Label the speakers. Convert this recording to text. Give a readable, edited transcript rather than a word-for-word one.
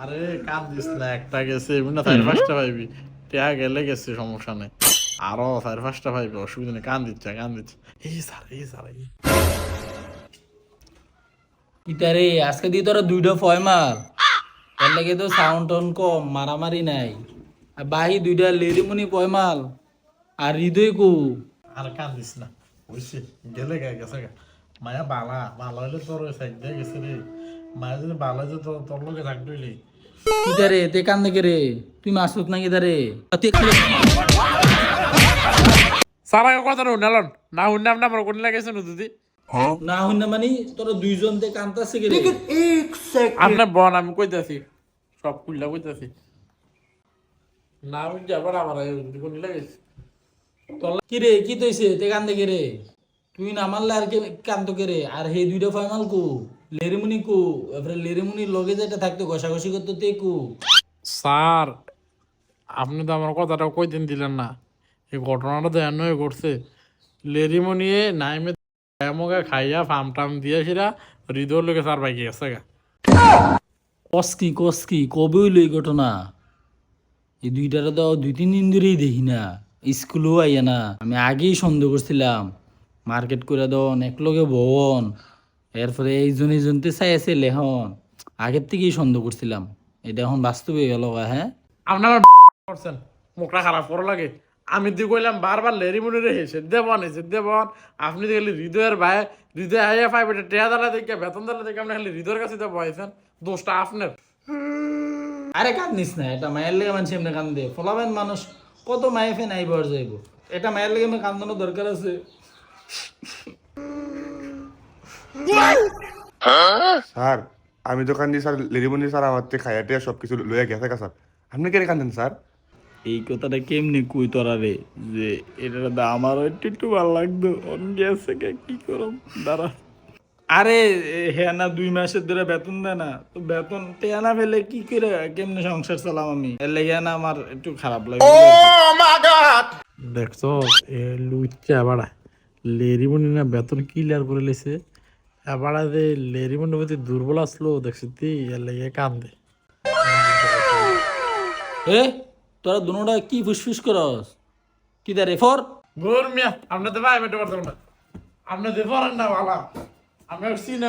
Speaker 1: আরে কান দিস না, একটা গেছে এমনি চার পাঁচটা পাইবি, টিয়া গেলে গেছে সমস্যা নেই, আরো চার পাঁচটা পাইবি, অসুবিধা নেই, কান দিচ্ছে কান দিচ্ছে। এই স্যার এই স্যার
Speaker 2: ইতারে আজকে দিয়ে তোরা দুইটা ফয়মাল, এর লাগে তো সাউন্ড টোন কম, মারামারি নাই। আর বাহি দুইটা লেরিমুনি পয়মাল, আর হৃদয় কু।
Speaker 1: আর কান দিস না, বুঝছি গেলে গেছে গা। মায়া বালা বালা হইলে তোর ওই সাইড দিয়ে গেছে রে, মায়া যদি বালা যে তোর তোর লোকে থাকতইলে।
Speaker 2: ইতারে তে কান দেখে রে, তুই মাসুক নাকি তারে?
Speaker 1: সারা কথা শুনালন না শুনলাম না আমার কোন লাগাইছে না দিদি।
Speaker 2: না হইন না মানে তোরা দুইজন তে কান্তাছে কে রে?
Speaker 1: আপনার বন আমি কইতাছি, সব খুললা কইতাছি না আমি যাবার আমার কোন লাগাইছে।
Speaker 2: কি রে কি তৈছে তে কান দেখে রে? তুই না মারলে আর কে কান্ত কে রে? আর হে দুইটা ফয়মাল কু, লেরিমুনি কু, এবারে লেরিমুনি লগে যেটা থাকতো ঘষাঘষি করতো তে কু।
Speaker 1: স্যার আপনি তো আমার কথাটা কইতেন দিলেন না, এই ঘটনাটা তো এন হয়ে ঘটছে। লেরিমনিয়ে নাইমে মগা খাইয়া ফার্ম টাম দিয়ে সেরা হৃদয়ের লোকে স্যার বাইকে গেছে গা।
Speaker 2: কসকি কবে হইলো এই ঘটনা? এই দুইটারে তো 2-3 দিন ধরেই দেখি না, স্কুলেও আইয়া না। আমি আগেই সন্দেহ করছিলাম মার্কেট করে দন একলগে ভবন, এরপরে এইজনতে চাই আছে লেহন, আগের থেকেই সন্দেহ করছিলাম। এটা এখন বাস্তবে গেল। হ্যাঁ
Speaker 1: আপনারা করছেন মুখটা খারাপ করো লাগে। আমি দি কইলাম বারবার লেরিমনি রে হেসে দেবন আপনি দেখলি হৃদয়ের ভাই, হৃদয় আইয়া পাইবে টেয়া দালা দেখে বেতন দালা দেখে আপনি খালি হৃদয়ের কাছে তো বয়েছেন, দোষটা আপনার।
Speaker 2: আরে কান্দিস না, এটা মায়ের লেগে মানুষ এমনি কান্দে, ফলাবেন মানুষ কত মায়ে ফেন আইবার যাইব, এটা মায়ের লেগে এমনি কান্দানোর দরকার আছে?
Speaker 3: স্যার আমি তো কান্দি স্যার, লেরিমনি স্যার আমার থেকে খাইয়া টিয়া সব কিছু লইয়া গেছে গা স্যার। আপনি কেন কান্দেন স্যার?
Speaker 2: এই কথাটা কেমনি কই তোরা রে, যে এটা দা আমারও একটু ভালো লাগতো, অন গেছে কি করব দাঁড়া। আরে হ্যাঁ না 2 মাসের ধরে বেতন দেয় না, তো বেতন টেয়া না ফেলে কি করে কেমনে সংসার চালাম আমি? এর লেগে না আমার একটু খারাপ লাগে।
Speaker 1: দেখছো এ লুচ্চা বাড়া লেরিমনি না বেতন ক্লিয়ার করে লেছে, এবার যে লেরিমনির প্রতি দুর্বল আসলো দেখছি তুই এর লেগে কান্দে।
Speaker 2: এ তোরা দুনোটা কি ফুসফুস করস? কি দা রেফর?
Speaker 1: গোর মিয়া আপনি তো ভাই বেটা পারতাম না, আপনি যে পড়েন না বালা, আমি সিনে